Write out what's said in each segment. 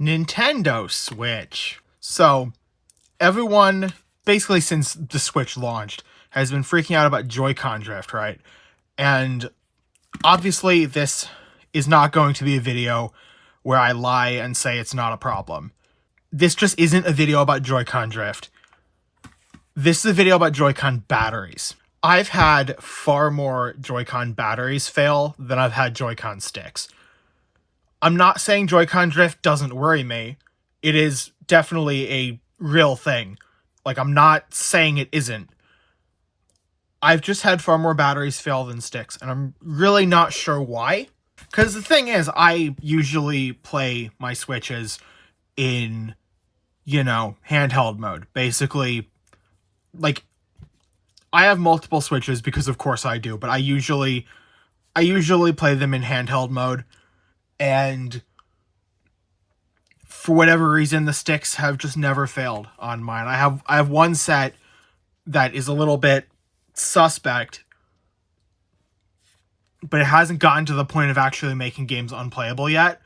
Nintendo Switch. So, everyone, basically since the Switch launched, has been freaking out about Joy-Con drift, right? And obviously, this is not going to be a video where I lie and say it's not a problem. This just isn't a video about Joy-Con drift. This is a video about Joy-Con batteries. I've had far more Joy-Con batteries fail than I've had Joy-Con sticks. I'm not saying Joy-Con drift doesn't worry me. It is definitely a real thing. Like, I'm not saying it isn't. I've just had far more batteries fail than sticks, and I'm really not sure why. Because the thing is, I usually play my Switches in, handheld mode. Basically, like, I have multiple Switches because of course I do, but I usually play them in handheld mode, and for whatever reason the sticks have just never failed on mine. I have one set that is a little bit suspect, but it hasn't gotten to the point of actually making games unplayable yet.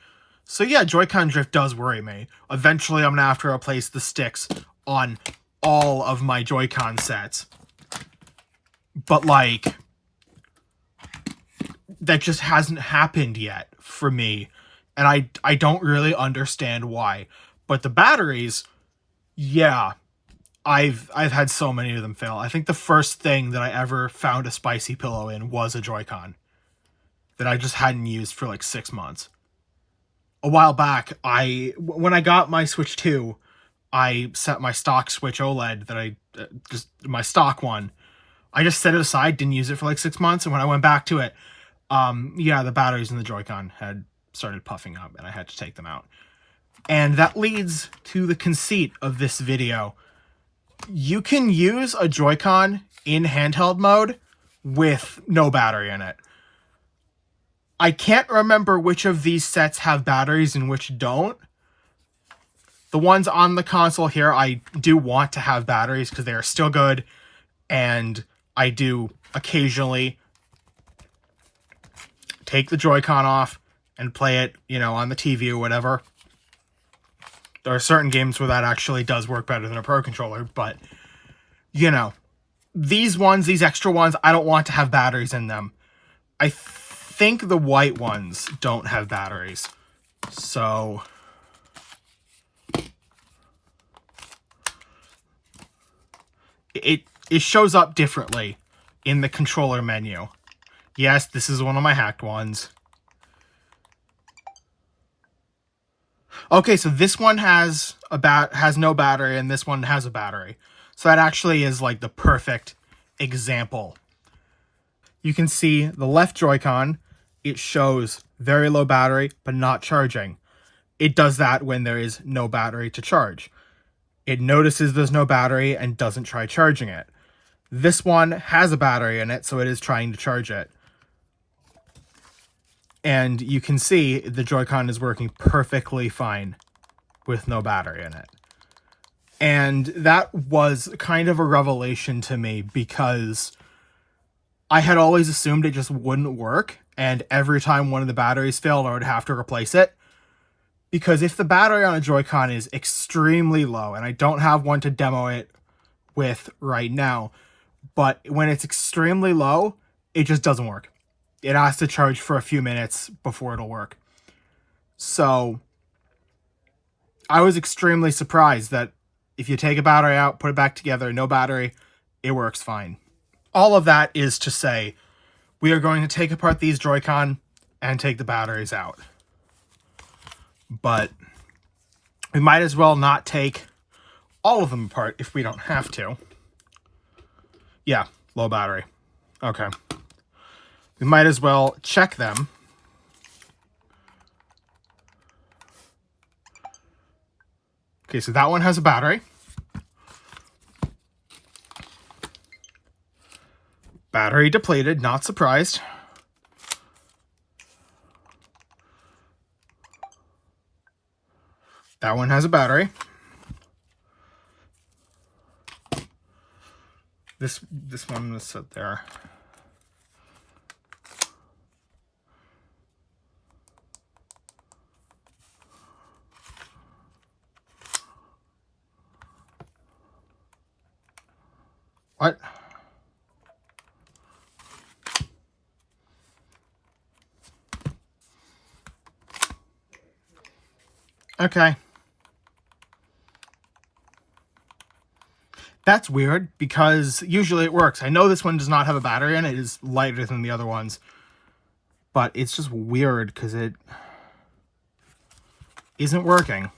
So yeah, Joy-Con drift does worry me. Eventually I'm gonna have to replace the sticks on all of my Joy-Con sets. But, like, that just hasn't happened yet for me. And I don't really understand why. But the batteries, yeah, I've had so many of them fail. I think the first thing that I ever found a spicy pillow in was a Joy-Con that I just hadn't used for like 6 months. A while back, when I got my Switch 2, I set my stock Switch OLED that my stock one. I just set it aside, didn't use it for like 6 months, and when I went back to it, the batteries in the Joy-Con had started puffing up, and I had to take them out. And that leads to the conceit of this video. You can use a Joy-Con in handheld mode with no battery in it. I can't remember which of these sets have batteries and which don't. The ones on the console here, I do want to have batteries because they are still good, and I do occasionally take the Joy-Con off and play it, on the TV or whatever. There are certain games where that actually does work better than a Pro Controller, but, these extra ones, I don't want to have batteries in them. I think the white ones don't have batteries. So it shows up differently in the controller menu. Yes, this is one of my hacked ones. Okay, so this one has no battery, and this one has a battery. So that actually is like the perfect example. You can see the left Joy-Con, it shows very low battery, but not charging. It does that when there is no battery to charge. It notices there's no battery and doesn't try charging it. This one has a battery in it, so it is trying to charge it. And you can see the Joy-Con is working perfectly fine with no battery in it. And that was kind of a revelation to me because I had always assumed it just wouldn't work. And every time one of the batteries failed, I would have to replace it. Because if the battery on a Joy-Con is extremely low, and I don't have one to demo it with right now, but when it's extremely low, it just doesn't work. It has to charge for a few minutes before it'll work. So I was extremely surprised that if you take a battery out, put it back together, no battery, it works fine. All of that is to say, we are going to take apart these Joy-Con and take the batteries out. But we might as well not take all of them apart if we don't have to. Yeah, low battery. Okay. We might as well check them. Okay, so that one has a battery. Battery depleted, not surprised. That one has a battery. This one was set there. What? Okay. That's weird, because usually it works. I know this one does not have a battery in it. It is lighter than the other ones. But it's just weird, because it isn't working.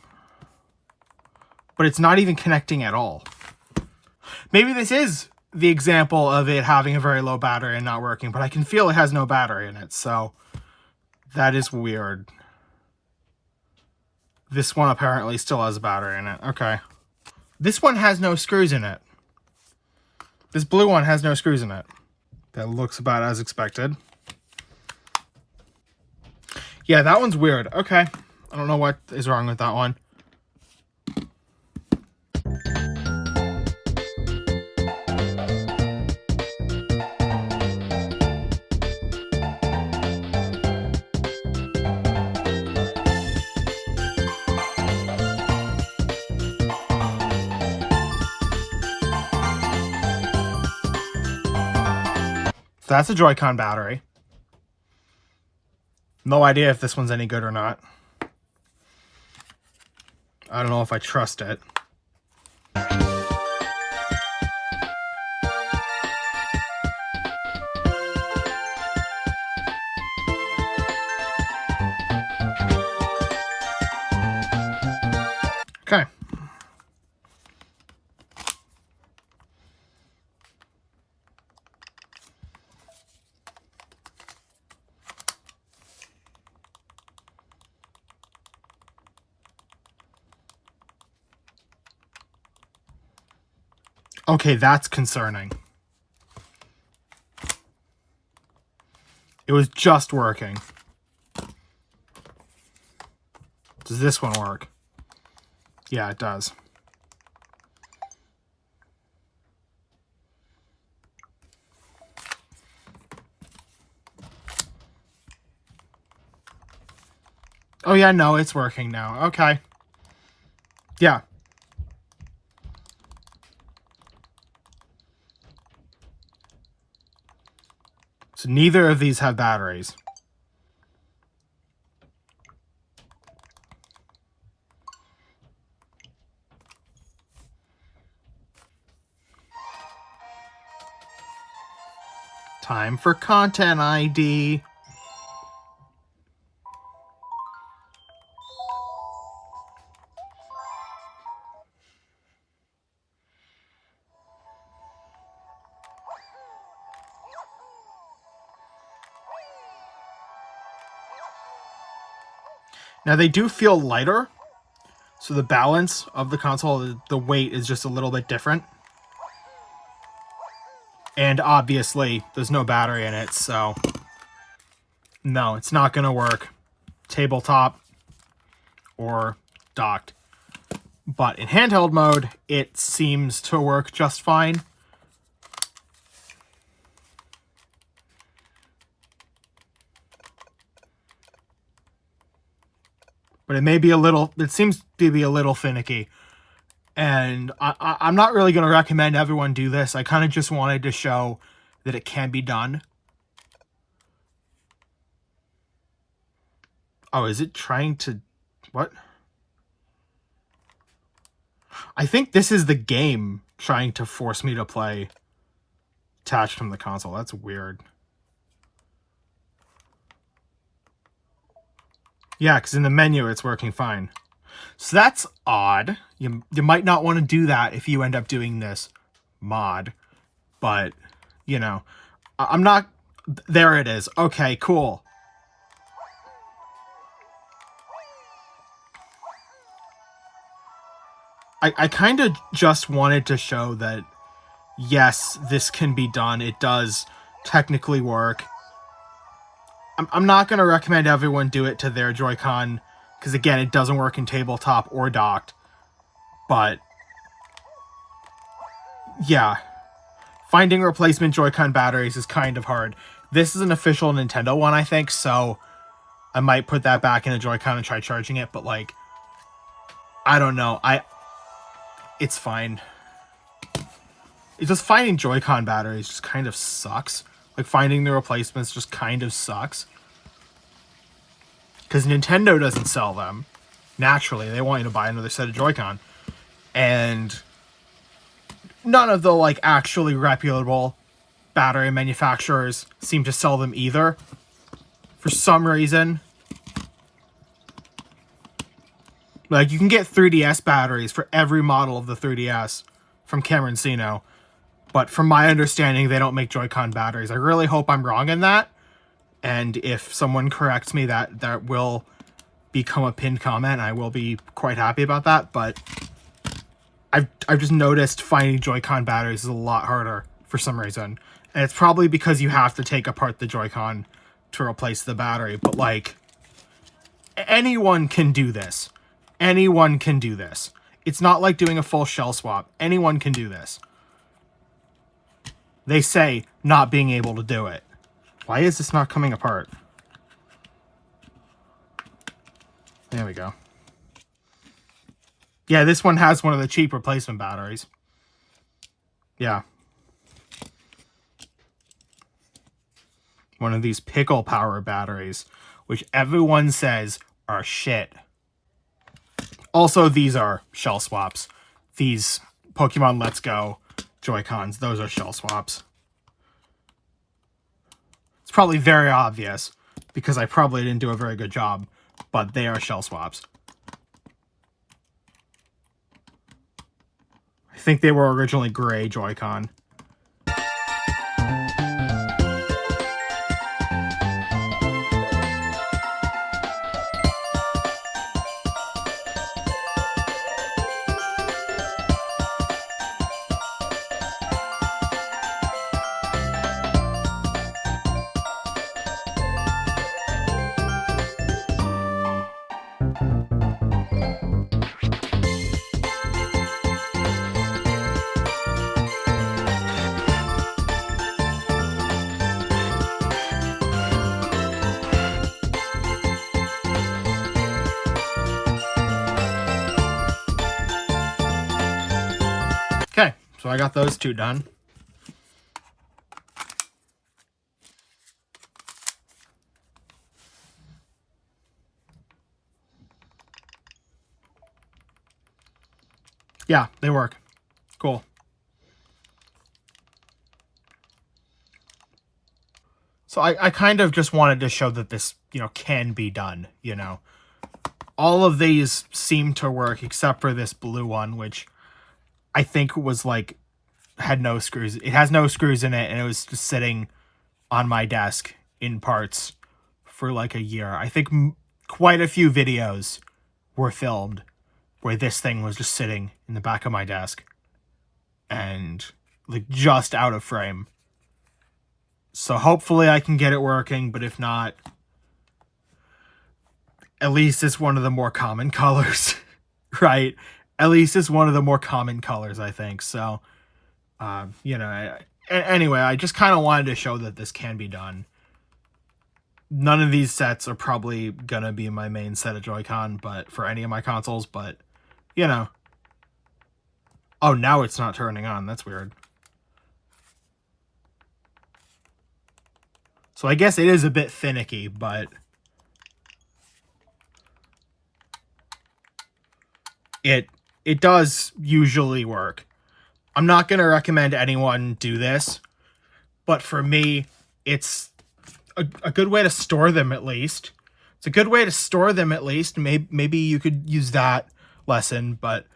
But it's not even connecting at all. Maybe this is the example of it having a very low battery and not working, but I can feel it has no battery in it, so that is weird. This one apparently still has a battery in it. Okay. This one has no screws in it. This blue one has no screws in it. That looks about as expected. Yeah, that one's weird. Okay. I don't know what is wrong with that one. So that's a Joy-Con battery. No idea if this one's any good or not. I don't know if I trust it. Okay. Okay, that's concerning. It was just working. Does this one work? Yeah, it does. Oh yeah, no, it's working now. Okay. Yeah. So neither of these have batteries. Time for content ID. Now they do feel lighter, so the balance of the console, the weight is just a little bit different. And obviously, there's no battery in it, so no, it's not going to work tabletop or docked. But in handheld mode, it seems to work just fine. But it may be a little, it seems to be a little finicky. And I'm not really going to recommend everyone do this. I kind of just wanted to show that it can be done. Oh, is it trying to... What? I think this is the game trying to force me to play attached from the console. That's weird. Yeah, because in the menu it's working fine. So that's odd. You might not want to do that if you end up doing this mod. But, you know, I'm not... There it is. Okay, cool. I kind of just wanted to show that, yes, this can be done. It does technically work. I'm not going to recommend everyone do it to their Joy-Con, because, again, it doesn't work in tabletop or docked. But, yeah. Finding replacement Joy-Con batteries is kind of hard. This is an official Nintendo one, I think, so I might put that back in a Joy-Con and try charging it, but, like, I don't know. It's fine. It's just finding Joy-Con batteries just kind of sucks. Like, finding the replacements just kind of sucks. Because Nintendo doesn't sell them. Naturally, they want you to buy another set of Joy-Con. And none of the, like, actually reputable battery manufacturers seem to sell them either. For some reason. Like, you can get 3DS batteries for every model of the 3DS from Cameron Sino. But from my understanding, they don't make Joy-Con batteries. I really hope I'm wrong in that. And if someone corrects me, that will become a pinned comment. I will be quite happy about that. But I've just noticed finding Joy-Con batteries is a lot harder for some reason. And it's probably because you have to take apart the Joy-Con to replace the battery. But, like, anyone can do this. Anyone can do this. It's not like doing a full shell swap. Anyone can do this. They say not being able to do it. Why is this not coming apart? There we go. Yeah, this one has one of the cheap replacement batteries. Yeah. One of these pickle power batteries, which everyone says are shit. Also, these are shell swaps. These Pokemon Let's Go Joy-Cons, those are shell swaps. It's probably very obvious, because I probably didn't do a very good job, but they are shell swaps. I think they were originally gray Joy-Con. Okay, so I got those two done. Yeah, they work. Cool. So I kind of just wanted to show that this, can be done, All of these seem to work except for this blue one, which I think was like, had no screws. It has no screws in it, and it was just sitting on my desk in parts for like a year. I think quite a few videos were filmed where this thing was just sitting in the back of my desk and like just out of frame. So hopefully I can get it working, but if not, at least it's one of the more common colors, right? At least it's one of the more common colors, I think. So, anyway, I just kind of wanted to show that this can be done. None of these sets are probably going to be my main set of Joy-Con, but for any of my consoles, but, Oh, now it's not turning on. That's weird. So I guess it is a bit finicky, but it does usually work. I'm not going to recommend anyone do this, but for me, it's a good way to store them at least. It's a good way to store them at least. Maybe you could use that lesson, but,